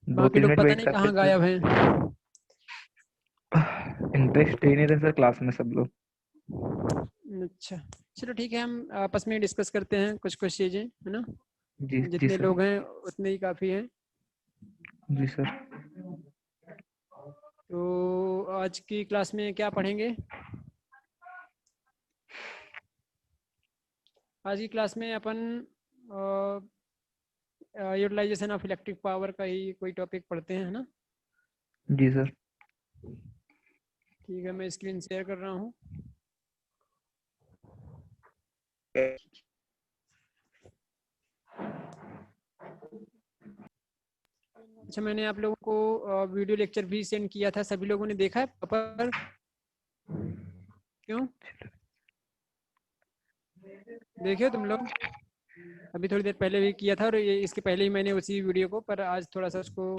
बाकी 2-3 लोग मिनट पता वेट नहीं कर कहाँ सकते गायब हैं। हैं। इंटरेस्ट ही नहीं रहे सर क्लास में सब लोग। अच्छा, चलो ठीक है, हम आपस में डिस्कस करते हैं कुछ कुछ चीज़ें, है ना। जी जी जितने सर। लोग हैं उतने ही काफ़ी हैं। जी सर। तो आज की क्लास में क्या पढ़ेंगे? आज की क्लास में अपन यूटिलाइजेशन ऑफ इलेक्ट्रिक पावर का ही कोई टॉपिक पढ़ते हैं, है ना। जी सर। ठीक है, मैं स्क्रीन शेयर कर रहा हूँ। अच्छा, मैंने आप लोगों को वीडियो लेक्चर भी सेंड किया था, सभी लोगों ने देखा है प्रॉपर? क्यों देखे हो तुम लोग? अभी थोड़ी देर पहले भी किया था, और ये इसके पहले ही मैंने उसी वीडियो को, पर आज थोड़ा सा उसको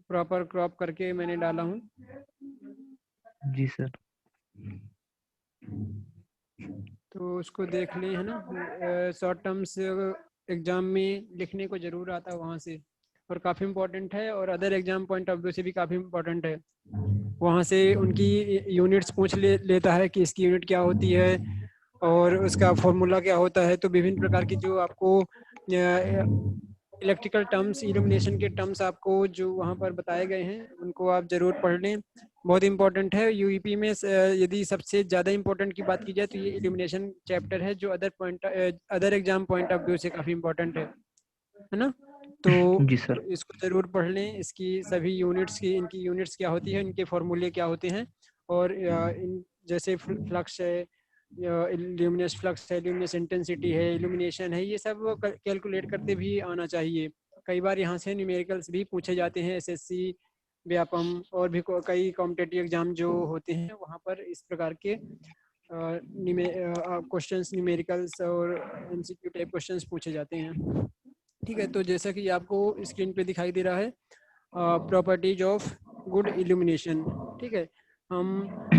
प्रॉपर क्रॉप करके मैंने डाला हूँ। जी सर। तो उसको देख लें, है ना। शॉर्ट टर्म्स एग्जाम में लिखने को ज़रूर आता है वहाँ से, और काफ़ी इम्पोर्टेंट है, और other exam point of view से भी काफ़ी इम्पोर्टेंट है। वहाँ से उनकी यूनिट्स पूछ लेता है कि इसकी यूनिट क्या होती है और उसका फॉर्मूला क्या होता है। तो विभिन्न प्रकार की जो आपको इलेक्ट्रिकल टर्म्स, इल्यूमिनेशन के टर्म्स आपको जो वहाँ पर बताए गए हैं उनको आप ज़रूर पढ़ लें, बहुत इंपॉर्टेंट है। यूईपी में यदि सबसे ज़्यादा इंपॉर्टेंट की बात की जाए तो ये इल्यूमिनेशन चैप्टर है, जो other exam point of view से काफ़ी इंपॉर्टेंट है ना। तो जी सर। इसको ज़रूर पढ़ लें, इसकी सभी यूनिट्स की, इनकी यूनिट्स क्या होती है, इनके फॉर्मूले क्या होते हैं, और इन जैसे फ्लक्स है, ल्यूमिनस फ्लक्स है, ल्यूमिनस इंटेंसिटी है, इल्यूमिनेशन है, ये सब कैलकुलेट करते भी आना चाहिए। कई बार यहाँ से न्यूमेरिकल्स भी पूछे जाते हैं, एसएससी, व्यापम और भी कई कॉम्पिटिटिव एग्जाम जो होते हैं वहाँ पर इस प्रकार के क्वेश्चंस, न्यूमेरिकल्स और एमसीक्यू टाइप क्वेश्चंस पूछे जाते हैं। ठीक है, तो जैसा कि आपको स्क्रीन पे दिखाई दे रहा है, प्रॉपर्टीज ऑफ गुड इल्यूमिनेशन। ठीक है, हम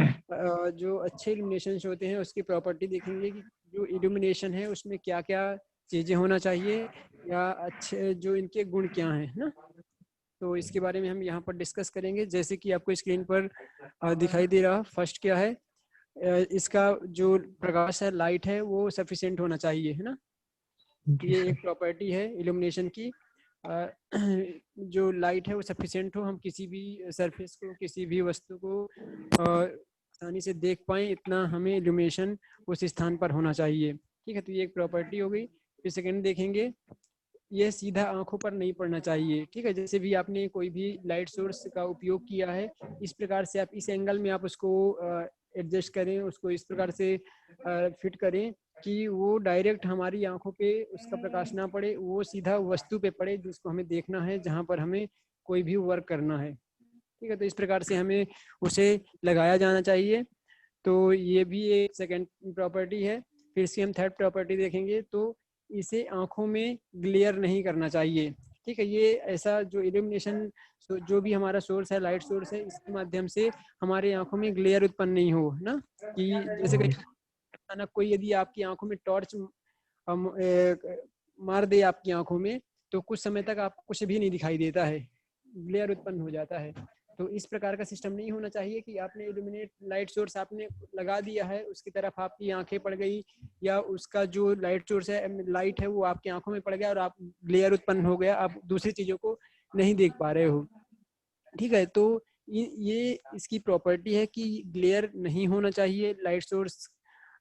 जो अच्छे इल्यूमिनेशन होते हैं उसकी प्रॉपर्टी देखेंगे कि जो इल्यूमिनेशन है उसमें क्या क्या चीज़ें होना चाहिए, या अच्छे जो इनके गुण क्या हैं, ना। तो इसके बारे में हम यहाँ पर डिस्कस करेंगे। जैसे कि आपको स्क्रीन पर दिखाई दे रहा, फर्स्ट क्या है, इसका जो प्रकाश है, लाइट है, वो सफिशिएंट होना चाहिए, है ना। जी ये सर। एक प्रॉपर्टी है इल्यूमिनेशन की। अ, जो लाइट है वो सफिशिएंट हो, हम किसी भी सरफेस को, किसी भी वस्तु को आसानी से देख पाएं, इतना हमें इल्यूमिनेशन उस स्थान पर होना चाहिए। ठीक है, तो ये एक प्रॉपर्टी हो गई। फिर सेकंड देखेंगे, ये सीधा आंखों पर नहीं पड़ना चाहिए। ठीक है, जैसे भी आपने कोई भी लाइट सोर्स का उपयोग किया है, इस प्रकार से आप इस एंगल में आप उसको एडजस्ट करें, उसको इस प्रकार से फिट करें कि वो डायरेक्ट हमारी आंखों पे उसका प्रकाश ना पड़े, वो सीधा वस्तु पे पड़े जिसको हमें देखना है, जहाँ पर हमें कोई भी वर्क करना है। ठीक है, तो इस प्रकार से हमें उसे लगाया जाना चाहिए। तो ये भी एक सेकेंड प्रॉपर्टी है। फिर से हम थर्ड प्रॉपर्टी देखेंगे, तो इसे आंखों में ग्लेयर नहीं करना चाहिए। ठीक है, ये ऐसा जो इल्यूमिनेशन, जो भी हमारा सोर्स है, लाइट सोर्स है, इसके माध्यम से हमारे आंखों में ग्लेयर उत्पन्न नहीं हो, है ना। कि जैसे कहीं अचानक कोई यदि आपकी आंखों में टॉर्च मार दे आपकी आंखों में, तो कुछ समय तक आपको कुछ भी नहीं दिखाई देता है, ग्लेयर उत्पन्न हो जाता है। तो इस प्रकार का सिस्टम नहीं होना चाहिए कि आपने इल्यूमिनेट लाइट सोर्स आपने लगा दिया है, उसकी तरफ आपकी आंखें पड़ गई, या उसका जो लाइट सोर्स है, लाइट है, वो आपकी आंखों में पड़ गया और आप ग्लेयर उत्पन्न हो गया, आप दूसरी चीज़ों को नहीं देख पा रहे हो। ठीक है, तो ये इसकी प्रॉपर्टी है कि ग्लेयर नहीं होना चाहिए, लाइट सोर्स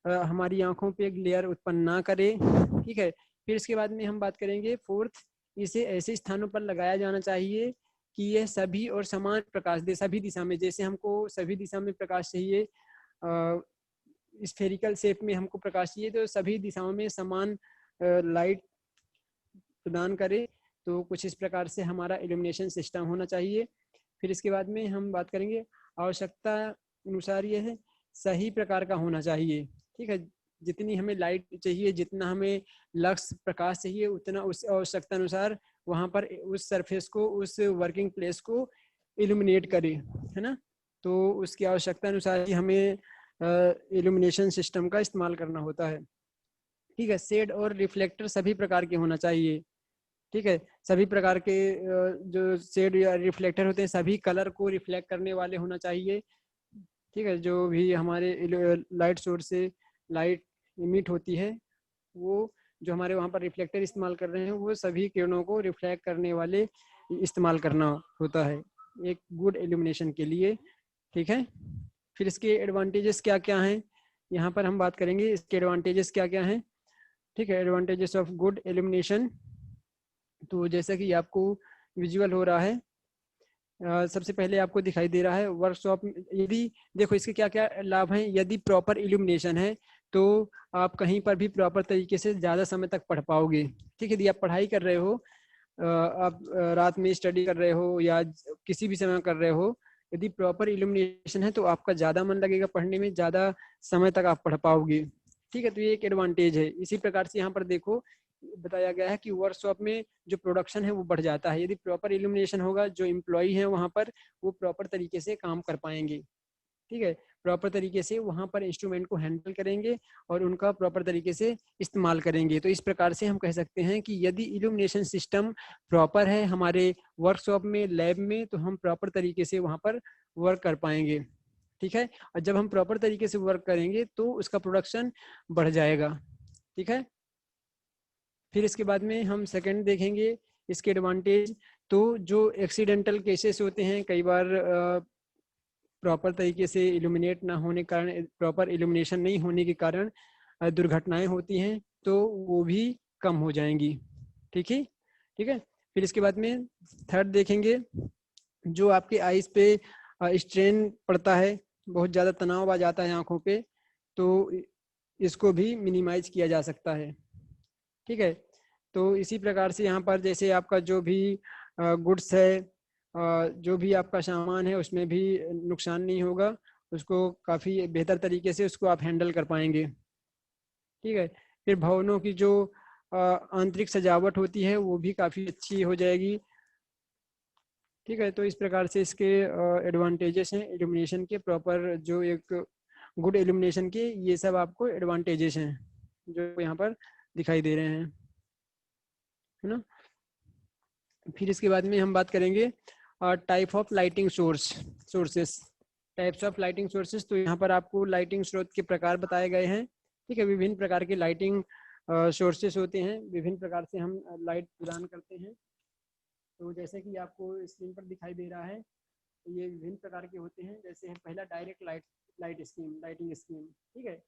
हमारी आंखों पे ग्लेयर उत्पन्न ना करे। ठीक है, फिर इसके बाद में हम बात करेंगे फोर्थ, इसे ऐसे स्थानों पर लगाया जाना चाहिए कि यह सभी और समान प्रकाश दे, सभी दिशा में। जैसे हमको सभी दिशा में प्रकाश चाहिए, स्फेरिकल शेप में हमको प्रकाश चाहिए, तो सभी दिशाओं में समान लाइट प्रदान करे। तो कुछ इस प्रकार से हमारा इल्यूमिनेशन सिस्टम होना चाहिए। फिर इसके बाद में हम बात करेंगे, आवश्यकता अनुसार यह सही प्रकार का होना चाहिए। ठीक है, जितनी हमें लाइट चाहिए, जितना हमें लक्स प्रकाश चाहिए, उतना उस आवश्यकता अनुसार वहाँ पर उस सरफेस को, उस वर्किंग प्लेस को इल्यूमिनेट करे, है ना। तो उसकी आवश्यकता अनुसार ही हमें इल्यूमिनेशन सिस्टम का इस्तेमाल करना होता है। ठीक है। शेड और रिफ्लेक्टर सभी प्रकार के होना चाहिए, ठीक है। सभी प्रकार के जो शेड या रिफ्लेक्टर होते हैं सभी कलर को रिफ्लेक्ट करने वाले होना चाहिए, ठीक है। जो भी हमारे लाइट सोर्स से लाइट इमिट होती है, वो जो हमारे वहाँ पर रिफ्लेक्टर इस्तेमाल कर रहे हैं वो सभी किरणों को रिफ्लेक्ट करने वाले इस्तेमाल करना होता है एक गुड इल्यूमिनेशन के लिए, ठीक है। फिर इसके एडवांटेजेस क्या क्या हैं, यहाँ पर हम बात करेंगे इसके एडवांटेजेस क्या क्या हैं, ठीक है। एडवांटेजेस ऑफ गुड इल्यूमिनेशन, तो जैसा कि आपको विजुअल हो रहा है, सबसे पहले आपको दिखाई दे रहा है वर्कशॉप, यदि देखो इसके क्या क्या लाभ हैं। यदि प्रॉपर इल्यूमिनेशन है तो आप कहीं पर भी प्रॉपर तरीके से ज़्यादा समय तक पढ़ पाओगे, ठीक है। यदि आप पढ़ाई कर रहे हो, आप रात में स्टडी कर रहे हो या किसी भी समय कर रहे हो, यदि प्रॉपर इल्यूमिनेशन है तो आपका ज़्यादा मन लगेगा पढ़ने में, ज़्यादा समय तक आप पढ़ पाओगे, ठीक है। तो ये एक एडवांटेज है। इसी प्रकार से यहाँ पर देखो बताया गया है कि वर्कशॉप में जो प्रोडक्शन है वो बढ़ जाता है। यदि प्रॉपर इल्यूमिनेशन होगा, जो एम्प्लॉई है वहाँ पर वो प्रॉपर तरीके से काम कर पाएंगे, ठीक है। प्रॉपर तरीके से वहाँ पर इंस्ट्रूमेंट को हैंडल करेंगे और उनका प्रॉपर तरीके से इस्तेमाल करेंगे। तो इस प्रकार से हम कह सकते हैं कि यदि इल्यूमिनेशन सिस्टम प्रॉपर है हमारे वर्कशॉप में, लैब में, तो हम प्रॉपर तरीके से वहाँ पर वर्क कर पाएंगे, ठीक है। और जब हम प्रॉपर तरीके से वर्क करेंगे तो उसका प्रोडक्शन बढ़ जाएगा, ठीक है। फिर इसके बाद में हम सेकंड देखेंगे इसके एडवांटेज। तो जो एक्सीडेंटल केसेस होते हैं, कई बार प्रॉपर तरीके से इल्यूमिनेट ना होने के कारण, प्रॉपर इल्यूमिनेशन नहीं होने के कारण दुर्घटनाएं होती हैं, तो वो भी कम हो जाएंगी, ठीक है, ठीक है। फिर इसके बाद में थर्ड देखेंगे, जो आपके आईज पे स्ट्रेन पड़ता है, बहुत ज़्यादा तनाव आ जाता है आँखों पे, तो इसको भी मिनिमाइज किया जा सकता है, ठीक है। तो इसी प्रकार से यहाँ पर जैसे आपका जो भी गुड्स है, जो भी आपका सामान है उसमें भी नुकसान नहीं होगा, उसको काफ़ी बेहतर तरीके से उसको आप हैंडल कर पाएंगे, ठीक है। फिर भवनों की जो आंतरिक सजावट होती है वो भी काफ़ी अच्छी हो जाएगी, ठीक है। तो इस प्रकार से इसके एडवांटेजेस हैं इल्यूमिनेशन के, प्रॉपर जो एक गुड इल्यूमिनेशन के, ये सब आपको एडवांटेजेस हैं जो यहाँ पर दिखाई दे रहे हैं, है ना। फिर इसके बाद में हम बात करेंगे type of lighting sources, types of lighting sources. तो यहाँ पर आपको लाइटिंग स्रोत के प्रकार बताए गए हैं, ठीक है। विभिन्न प्रकार के लाइटिंग सोर्सेस होते हैं, विभिन्न प्रकार से हम लाइट प्रदान करते हैं। तो जैसे कि आपको स्क्रीन पर दिखाई दे रहा है, ये विभिन्न प्रकार के होते हैं। जैसे है पहला डायरेक्ट लाइटिंग स्कीम, ठीक है।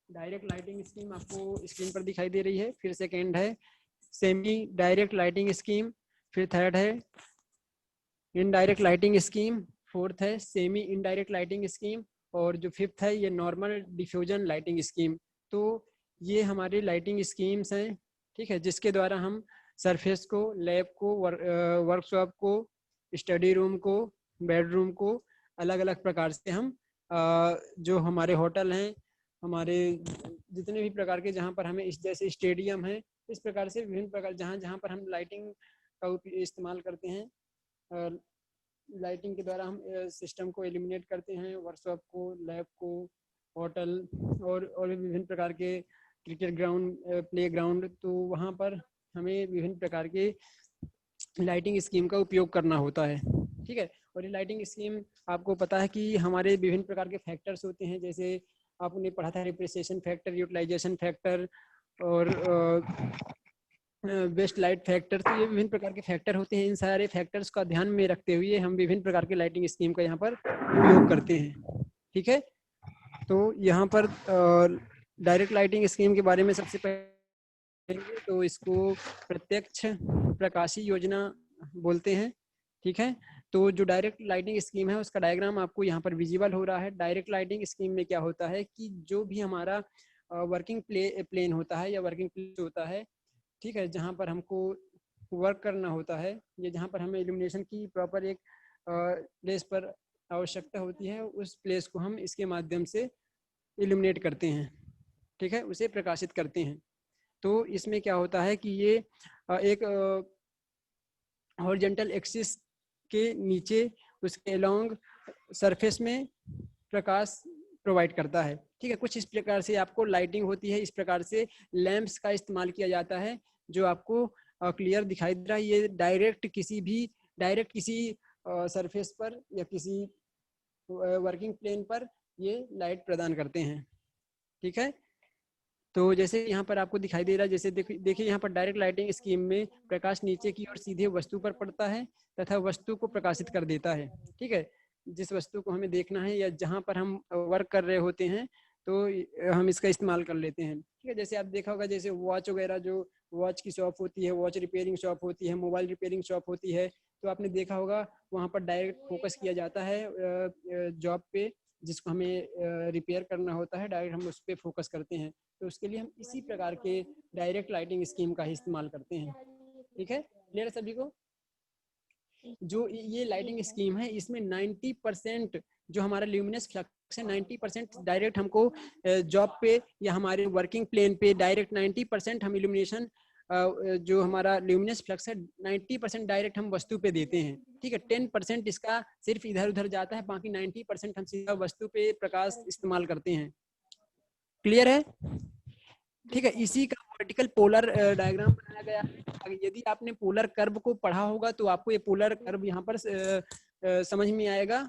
डायरेक्ट लाइटिंग स्कीम आपको स्क्रीन पर दिखाई दे रही है। फिर सेकेंड है सेमी डायरेक्ट लाइटिंग स्कीम, फिर थर्ड है इनडायरेक्ट लाइटिंग स्कीम, फोर्थ है सेमी इनडायरेक्ट लाइटिंग स्कीम, और जो फिफ्थ है ये नॉर्मल डिफ्यूजन लाइटिंग स्कीम। तो ये हमारी लाइटिंग स्कीम्स हैं, ठीक है, जिसके द्वारा हम सरफेस को, लैब को, वर्कशॉप को, स्टडी रूम को, बेडरूम को अलग अलग प्रकार से हम जो हमारे होटल हैं, हमारे जितने भी प्रकार के जहाँ पर हमें इस जैसे स्टेडियम है, इस प्रकार से विभिन्न प्रकार जहाँ जहाँ पर हम लाइटिंग का इस्तेमाल करते हैं, लाइटिंग के द्वारा हम सिस्टम को एलिमिनेट करते हैं, वर्कशॉप को, लैब को, होटल और भी विभिन्न प्रकार के क्रिकेट ग्राउंड, प्ले ग्राउंड, तो वहाँ पर हमें विभिन्न प्रकार के लाइटिंग स्कीम का उपयोग करना होता है, ठीक है। और ये लाइटिंग स्कीम आपको पता है कि हमारे विभिन्न प्रकार के फैक्टर्स होते हैं, जैसे आपने पढ़ा था डिप्रिसिएशन फैक्टर, यूटिलाइजेशन फैक्टर और बेस्ट लाइट फैक्टर। तो ये विभिन्न प्रकार के फैक्टर होते हैं। इन सारे फैक्टर्स का ध्यान में रखते हुए हम विभिन्न प्रकार के लाइटिंग स्कीम का यहाँ पर उपयोग करते हैं, ठीक है। तो यहाँ पर डायरेक्ट लाइटिंग स्कीम के बारे में सबसे पहले तो इसको प्रत्यक्ष प्रकाशी योजना बोलते हैं, ठीक है। तो जो डायरेक्ट लाइटिंग स्कीम है उसका डायग्राम आपको यहाँ पर विजिबल हो रहा है। डायरेक्ट लाइटिंग स्कीम में क्या होता है कि जो भी हमारा वर्किंग प्लेन होता है या वर्किंग प्लेस होता है, ठीक है, जहाँ पर हमको वर्क करना होता है, या जहाँ पर हमें इल्यूमिनेशन की प्रॉपर एक प्लेस पर आवश्यकता होती है, उस प्लेस को हम इसके माध्यम से इल्यूमिनेट करते हैं, ठीक है, उसे प्रकाशित करते हैं। तो इसमें क्या होता है कि ये एक हॉरिजॉन्टल एक्सिस के नीचे उसके अलोंग सरफेस में प्रकाश प्रोवाइड करता है, ठीक है, कुछ इस प्रकार से आपको लाइटिंग होती है, इस प्रकार से लैंप्स का इस्तेमाल किया जाता है जो आपको क्लियर दिखाई दे रहा है। ये डायरेक्ट किसी सरफेस पर या किसी वर्किंग प्लेन पर ये लाइट प्रदान करते हैं। ठीक है, तो जैसे यहाँ पर आपको दिखाई दे रहा है, जैसे देखिए यहाँ पर डायरेक्ट लाइटिंग स्कीम में प्रकाश नीचे की ओर सीधे वस्तु पर पड़ता है तथा वस्तु को प्रकाशित कर देता है। ठीक है, जिस वस्तु को हमें देखना है या जहाँ पर हम वर्क कर रहे होते हैं तो हम इसका इस्तेमाल कर लेते हैं। ठीक है, जैसे आप देखा होगा जैसे वॉच वगैरह, जो वॉच की शॉप होती है, वॉच रिपेयरिंग शॉप होती है, मोबाइल रिपेयरिंग शॉप होती है, तो आपने देखा होगा वहाँ पर डायरेक्ट फोकस किया जाता है जॉब पे, जिसको हमें रिपेयर करना होता है, डायरेक्ट हम उस पर फोकस करते हैं। तो उसके लिए हम इसी प्रकार के डायरेक्ट लाइटिंग स्कीम का ही इस्तेमाल करते हैं। ठीक है, क्लियर है सभी को? जो ये लाइटिंग स्कीम है इसमें 90% जो हमारा ल्यूमिनस फ्लक्स है 90% डायरेक्ट हमको जॉब पे या हमारे वर्किंग प्लेन पे डायरेक्ट 90% हम इल्यूमिनेशन जो हमारा ल्यूमिनस फ्लक्स है 90% डायरेक्ट हम वस्तु पे देते हैं। ठीक है, 10% इसका सिर्फ इधर उधर जाता है, बाकी 90% हम सीधा वस्तु पे प्रकाश इस्तेमाल करते हैं। क्लियर है? ठीक है, इसी का वर्टिकल पोलर डायग्राम बनाया गया है। यदि आपने पोलर कर्व को पढ़ा होगा तो आपको ये पोलर कर्व यहाँ पर समझ में आएगा।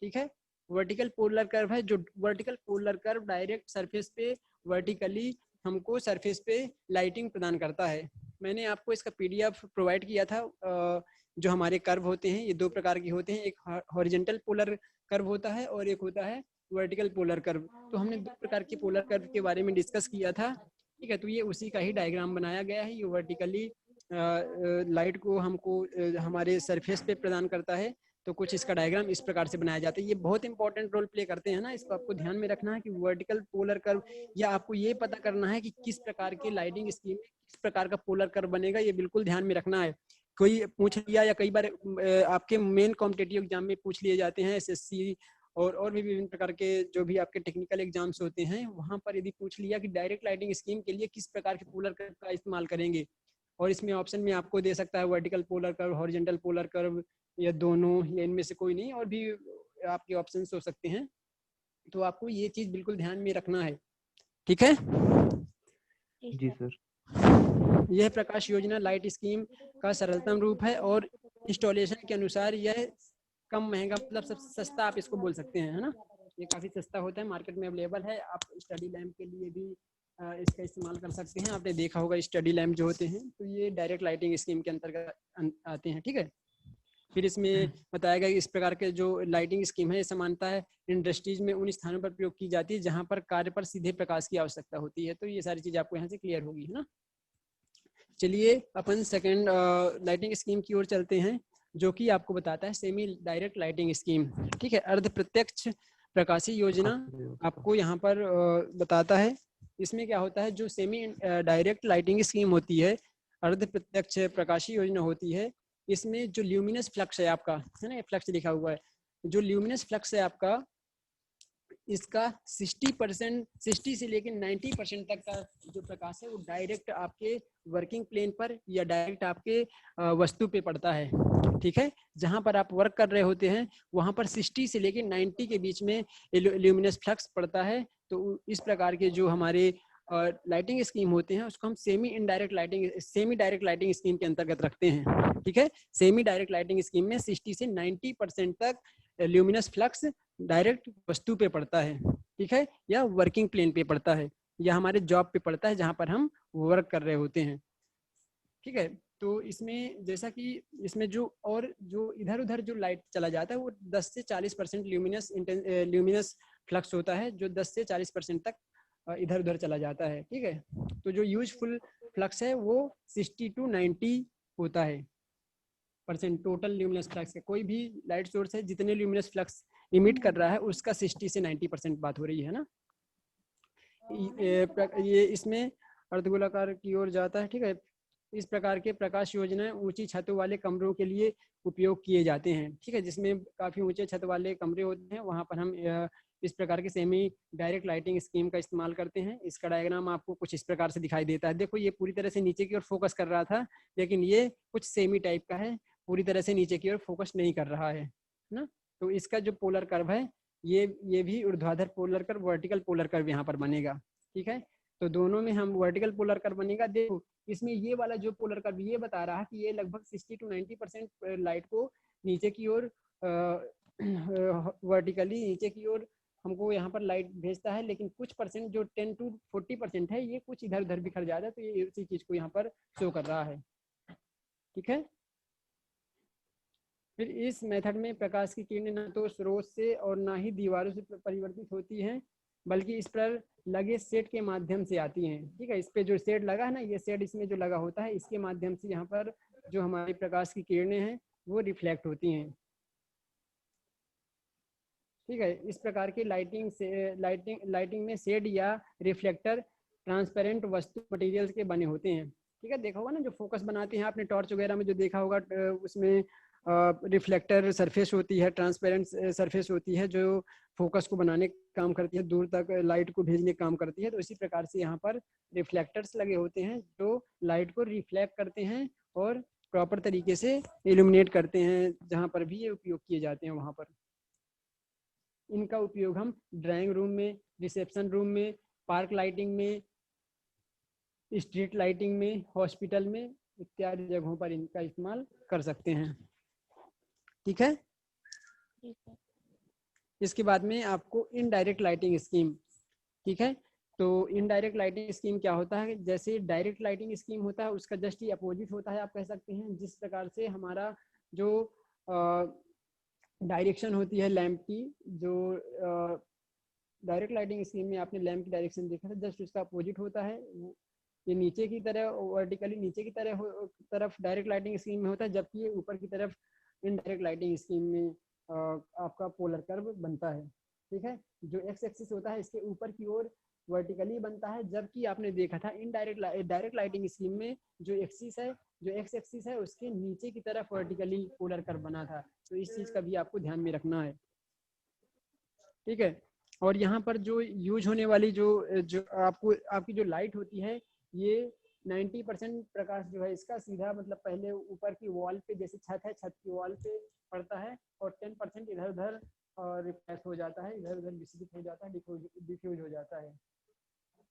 ठीक है, वर्टिकल पोलर कर्व है, जो vertical polar curve direct surface पे वर्टिकली हमको सरफेस पे लाइटिंग प्रदान करता है। मैंने आपको इसका PDF प्रोवाइड किया था। जो हमारे कर्व होते हैं ये दो प्रकार के होते हैं, एक हॉरिजॉन्टल पोलर कर्व होता है और एक होता है वर्टिकल पोलर कर्व। तो हमने दो प्रकार के पोलर कर्व के बारे में डिस्कस किया था। ठीक है, तो ये उसी का ही डायग्राम बनाया गया है। ये वर्टिकली लाइट को हमको हमारे सरफेस पे प्रदान करता है, तो कुछ इसका डायग्राम इस प्रकार से बनाया जाता है। ये बहुत इंपॉर्टेंट रोल प्ले करते हैं ना, इसको आपको ध्यान में रखना है कि वर्टिकल पोलर कर्व, या आपको ये पता करना है कि किस प्रकार के लाइटिंग स्कीम में किस प्रकार का पोलर कर्व बनेगा, ये बिल्कुल ध्यान में रखना है। कोई पूछ लिया या कई बार आपके मेन कॉम्पिटिटिव एग्जाम में पूछ लिए जाते हैं, SSC और भी विभिन्न प्रकार के जो भी आपके टेक्निकल एग्जाम्स होते हैं, वहां पर यदि पूछ लिया कि डायरेक्ट लाइटिंग स्कीम के लिए किस प्रकार के पोलर कर्व का इस्तेमाल करेंगे, और इसमें ऑप्शन में आपको दे सकता है vertical polar curve, horizontal polar curve, या दोनों, या इनमें से कोई नहीं, और भी आपके ऑप्शंस हो सकते हैं। तो आपको ये चीज बिल्कुल ध्यान में रखना है। ठीक है जी सर। यह प्रकाश योजना लाइट स्कीम का सरलतम रूप है और इंस्टॉलेशन के अनुसार यह कम महंगा, मतलब सबसे सस्ता आप इसको बोल सकते हैं, है ना। ये काफी सस्ता होता है, मार्केट में अवेलेबल है। आप स्टडी लैम्प के लिए भी इसका इस्तेमाल कर सकते हैं। आपने देखा होगा स्टडी लैम्प जो होते हैं, तो ये डायरेक्ट लाइटिंग स्कीम के अंतर्गत आते हैं। ठीक है, फिर इसमें बताया गया इस प्रकार के जो लाइटिंग स्कीम है, सामान्यतः है इंडस्ट्रीज में उन स्थानों पर प्रयोग की जाती है जहां पर कार्य पर सीधे प्रकाश की आवश्यकता होती है। तो ये सारी चीज आपको यहाँ से क्लियर होगी, है ना। चलिए अपन सेकंड लाइटिंग स्कीम की ओर चलते हैं, जो कि आपको बताता है सेमी डायरेक्ट लाइटिंग स्कीम। ठीक है, अर्ध प्रत्यक्ष प्रकाशी योजना आपको यहाँ पर बताता है। इसमें क्या होता है, जो सेमी डायरेक्ट लाइटिंग स्कीम होती है, अर्ध प्रत्यक्ष प्रकाशी योजना होती है, इसमें जो ल्यूमिनस फ्लक्स है आपका, है ना, फ्लक्स लिखा हुआ है, जो ल्यूमिनस फ्लक्स है आपका, इसका 60 से लेकर 90% तक का जो प्रकाश है वो डायरेक्ट आपके वर्किंग प्लेन पर या डायरेक्ट आपके वस्तु पे पड़ता है। ठीक है, जहां पर आप वर्क कर रहे होते हैं वहां पर 60 से लेकर 90 के बीच में ल्यूमिनस फ्लक्स पड़ता है। तो इस प्रकार के जो हमारे लाइटिंग स्कीम होते हैं उसको हम सेमी डायरेक्ट लाइटिंग स्कीम के अंतर्गत रखते हैं। ठीक है, सेमी डायरेक्ट लाइटिंग स्कीम में 60 से 90% तक ल्यूमिनस फ्लक्स डायरेक्ट वस्तु पे पड़ता है। ठीक है, या वर्किंग प्लेन पे पड़ता है, या हमारे जॉब पे पड़ता है जहां पर हम वर्क कर रहे होते हैं। ठीक है, तो इसमें जैसा कि इसमें जो इधर उधर जो लाइट चला जाता है वो 10 से 40% ल्यूमिनस फ्लक्स होता है, जो 10 से 40% तक इधर उधर चला जाता है। ठीक है, तो जो यूजफुल फ्लक्स है वो 60 to 90 होता है % टोटल ल्यूमिनस फ्लक्स है। कोई भी लाइट सोर्स है जितने ल्यूमिनस फ्लक्स इमिट कर रहा है उसका 60 से 90% बात हो रही है ना। ये इसमें अर्धगोलाकार की ओर जाता है। ठीक है, इस प्रकार के प्रकाश योजनाएं ऊंची छतों वाले कमरों के लिए उपयोग किए जाते हैं। ठीक है, जिसमें काफी ऊंचे छत वाले कमरे होते हैं वहां पर हम इस प्रकार के सेमी डायरेक्ट लाइटिंग स्कीम का इस्तेमाल करते हैं। इसका डायग्राम आपको कुछ इस प्रकार से दिखाई देता है। देखो ये पूरी तरह से नीचे की ओर फोकस कर रहा था, लेकिन ये कुछ सेमी टाइप का है, पूरी तरह से नीचे की ओर फोकस नहीं कर रहा है ना। तो इसका जो पोलर कर्व है ये भी ऊर्ध्वाधर polar curve, vertical polar curve यहाँ पर बनेगा। ठीक है, तो दोनों में हम वर्टिकल पोलर कर्व बनेगा। देखो इसमें ये वाला जो पोलर कर्व ये बता रहा है कि ये लगभग 60 to 90% लाइट को नीचे की ओर वर्टिकली नीचे की ओर हमको यहाँ पर लाइट भेजता है, लेकिन कुछ परसेंट जो 10 to 40% है ये कुछ इधर उधर बिखर जाता है, तो ये इसी चीज को यहाँ पर शो कर रहा है। ठीक है, फिर इस मेथड में प्रकाश की किरणें ना तो स्रोत से और ना ही दीवारों से परिवर्तित होती हैं, बल्कि इस पर लगे सेट के माध्यम से आती हैं। ठीक है, इस पे जो सेट लगा है ना, ये सेट इसमें जो लगा होता है, इसके माध्यम से यहाँ पर जो हमारी प्रकाश की किरणें हैं वो रिफ्लेक्ट होती हैं। ठीक है, इस प्रकार की लाइटिंग में शेड या रिफ्लेक्टर ट्रांसपेरेंट वस्तु मटेरियल्स के बने होते हैं। ठीक है, देखा होगा ना जो फोकस बनाते हैं आपने टॉर्च वगैरह में जो देखा होगा, उसमें रिफ्लेक्टर सरफेस होती है, ट्रांसपेरेंट सरफेस होती है जो फोकस को बनाने का काम करती है, दूर तक लाइट को भेजने का काम करती है। तो इसी प्रकार से यहाँ पर रिफ्लेक्टर्स लगे होते हैं जो लाइट को रिफ्लेक्ट करते हैं और प्रॉपर तरीके से इल्यूमिनेट करते हैं, जहाँ पर भी ये उपयोग किए जाते हैं वहाँ पर। इनका उपयोग हम ड्राइंग रूम में, रिसेप्शन रूम में, पार्क लाइटिंग में, स्ट्रीट लाइटिंग में, हॉस्पिटल में इत्यादि जगहों पर इनका इस्तेमाल कर सकते हैं। ठीक है, इसके बाद में आपको इनडायरेक्ट लाइटिंग स्कीम। ठीक है, तो इनडायरेक्ट लाइटिंग स्कीम क्या होता है? जैसे डायरेक्ट लाइटिंग स्कीम होता है उसका जस्ट ही अपोजिट होता है, आप कह सकते हैं। जिस प्रकार से हमारा जो डायरेक्शन होती है लैंप की, जो डायरेक्ट लाइटिंग स्कीम में आपने लैंप की डायरेक्शन देखा था, जस्ट उसका अपोजिट होता है। ये नीचे की तरह वर्टिकली नीचे की तरफ डायरेक्ट लाइटिंग स्कीम में होता है, जबकि ये ऊपर की तरफ इनडायरेक्ट लाइटिंग स्कीम में आपका पोलर कर्व बनता है। ठीक है, जो एक्स एक्सिस होता है इसके ऊपर की ओर वर्टिकली बनता है, जबकि आपने देखा था डायरेक्ट लाइटिंग स्कीम में जो एक्स एक्सिस है उसके नीचे की तरफ वर्टिकली पोलर कर्व बना था। तो इस चीज का भी आपको ध्यान में रखना है। ठीक है, और यहाँ पर जो यूज होने वाली जो आपकी जो लाइट होती है, ये 90% प्रकाश जो है इसका सीधा मतलब पहले ऊपर की वॉल पे, जैसे छत है, छत की वॉल पे पड़ता है, और 10% इधर उधर रिफ्लेक्ट हो जाता है, इधर उधर विस्फोट हो जाता है, डिफ्यूज हो जाता है।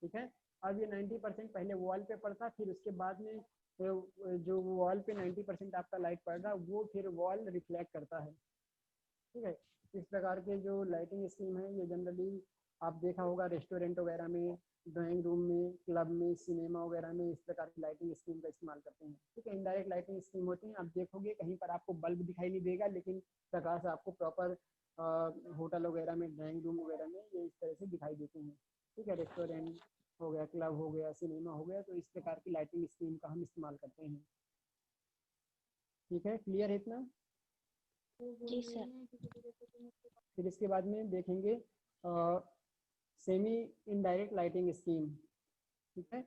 ठीक है, अब ये 90% पहले वॉल पे पड़ता है, फिर उसके बाद में जो वॉल पे 90% आपका लाइट पड़ रहा है वो फिर वॉल रिफ्लेक्ट करता है। ठीक है, इस प्रकार के जो लाइटिंग स्कीम है ये जनरली आप देखा होगा रेस्टोरेंट वगैरह में, ड्राइंग रूम में, क्लब में, सिनेमा वगैरह में इस प्रकार की लाइटिंग स्कीम का इस्तेमाल करते हैं। ठीक है, इनडायरेक्ट लाइटिंग स्कीम होती है, आप देखोगे कहीं पर आपको बल्ब दिखाई नहीं देगा, लेकिन प्रकाश आपको प्रॉपर होटल वगैरह में, ड्राइंग रूम वगैरह में ये इस तरह से दिखाई देते हैं। ठीक है, रेस्टोरेंट हो गया, क्लब हो गया, सिनेमा हो गया, तो इस प्रकार की लाइटिंग स्कीम का हम इस्तेमाल करते हैं। ठीक है, क्लियर है इतना? जी सर। फिर इसके बाद में देखेंगे सेमी इनडायरेक्ट लाइटिंग स्कीम। ठीक है,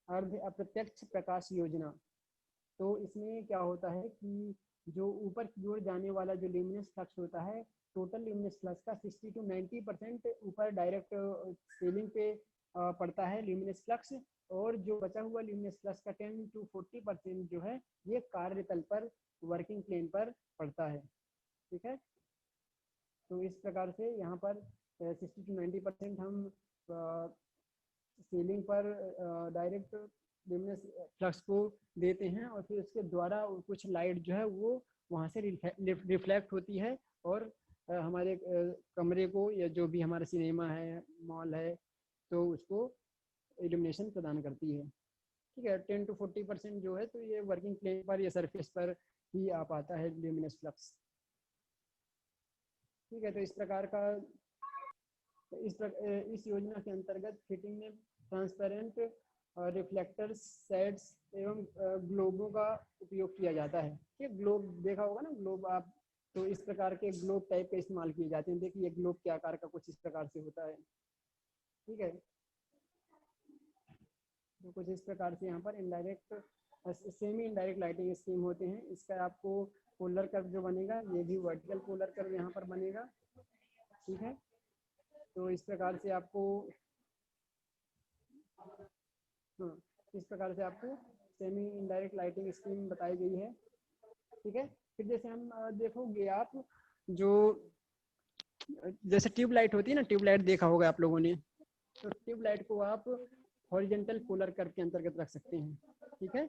अर्ध अप्रत्यक्ष प्रकाश योजना। तो इसमें क्या होता है कि जो ऊपर की ओर जाने वाला जो ल्यूमिनस फ्लक्स होता है, टोटल ल्यूमिनस फ्लक्स का 60 to 90% ऊपर डायरेक्ट सीलिंग पे पड़ता है ल्यूमिनस फ्लक्स, और जो बचा हुआ ल्यूमिनस फ्लक्स का 10 to 40% जो है ये कार्यतल पर, वर्किंग प्लेन पर पड़ता है। ठीक है, तो इस प्रकार से यहाँ पर 60 to 90% हम सीलिंग पर डायरेक्ट ल्यूमिनस फ्लक्स को देते हैं, और फिर उसके द्वारा कुछ लाइट जो है वो वहाँ से रिफ्लेक्ट होती है, और हमारे कमरे को या जो भी हमारा सिनेमा है, मॉल है, तो उसको इल्यूमिनेशन प्रदान करती है। ठीक है, 10 to 40% जो है तो ये वर्किंग प्लेन पर या सरफेस पर ही आ पाता है ल्यूमिनस फ्लक्स। ठीक है, तो इस प्रकार का इस योजना के अंतर्गत फिटिंग में ट्रांसपेरेंट रिफ्लेक्टर सेट्स एवं ग्लोबों का उपयोग किया जाता है। ठीक, ग्लोब देखा होगा ना, ग्लोब आप, तो इस प्रकार के ग्लोब टाइप के इस्तेमाल किए जाते हैं। देखिए ग्लोब के आकार का कुछ इस प्रकार से होता है। ठीक है, तो कुछ इस प्रकार से यहाँ पर indirect semi indirect lighting scheme होते हैं। इसका आपको पोलर कर्व जो बनेगा ये भी वर्टिकल पोलर कर्व यहाँ पर बनेगा। ठीक है, तो इस प्रकार से आपको सेमी इनडायरेक्ट लाइटिंग स्कीम बताई गई है। ठीक है, फिर जैसे हम देखोगे आप जो जैसे ट्यूबलाइट होती है ना, ट्यूबलाइट देखा होगा आप लोगों ने, तो ट्यूबलाइट को आप हॉरिजॉन्टल पोलर कर्व के अंतर्गत रख सकते हैं। ठीक है,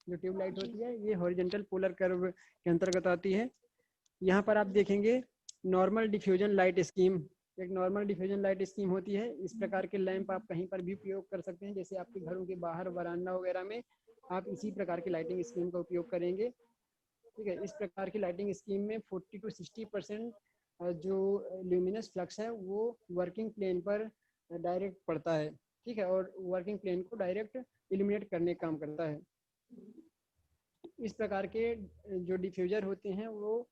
जो ट्यूबलाइट होती है ये हॉरिजॉन्टल पोलर कर्व के अंतर्गत आती है। यहाँ पर आप देखेंगे नॉर्मल डिफ्यूजन लाइट स्कीम, एक नॉर्मल डिफ्यूजन लाइट स्कीम होती है। इस प्रकार के लैंप आप कहीं पर भी उपयोग कर सकते हैं, जैसे आपके घरों के बाहर वरांडा वगैरह में आप इसी प्रकार की लाइटिंग स्कीम का उपयोग करेंगे। ठीक है, इस प्रकार की लाइटिंग स्कीम में 40 to 60% जो ल्यूमिनस फ्लक्स है वो वर्किंग प्लेन पर डायरेक्ट पड़ता है। ठीक है, और वर्किंग प्लेन को डायरेक्ट इल्यूमिनेट करने का काम करता है। इस प्रकार के जो डिफ्यूजर होते हैं वो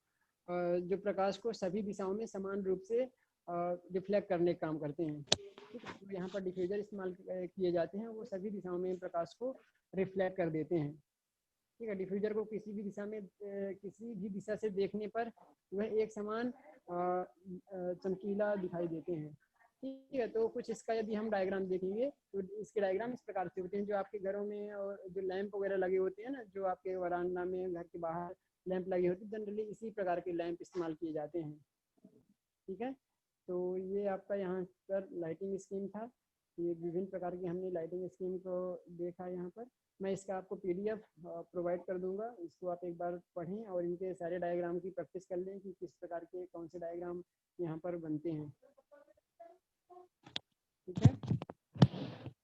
जो प्रकाश को सभी दिशाओं में समान रूप से रिफ्लेक्ट करने का काम करते हैं। ठीक है, तो यहाँ पर डिफ्यूजर इस्तेमाल किए जाते हैं, वो सभी दिशाओं में प्रकाश को रिफ्लेक्ट कर देते हैं। ठीक है, डिफ्यूजर को किसी भी दिशा में किसी भी दिशा से देखने पर वह एक समान चमकीला दिखाई देते हैं। ठीक है, तो कुछ इसका यदि हम डायग्राम देखेंगे तो इसके डायग्राम इस प्रकार से होते हैं। जो आपके घरों में और जो लैंप वगैरह लगे होते हैं ना, जो आपके वरांडा में घर के बाहर लैंप लगे होते हैं, जनरली इसी प्रकार के लैंप इस्तेमाल किए जाते हैं। ठीक है, तो ये आपका यहाँ पर लाइटिंग स्कीम था। ये विभिन्न प्रकार की हमने लाइटिंग स्कीम को देखा। यहाँ पर मैं इसका आपको PDF प्रोवाइड कर दूंगा, इसको आप एक बार पढ़ें और इनके सारे डायग्राम की प्रैक्टिस कर लें कि किस प्रकार के कौन से डायग्राम यहाँ पर बनते हैं। ठीक है,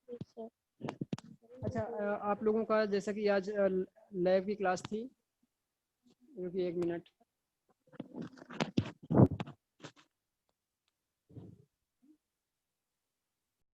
जी सर। अच्छा आप लोगों का जैसा कि आज लैब की क्लास थी, रुकिए 1 मिनट।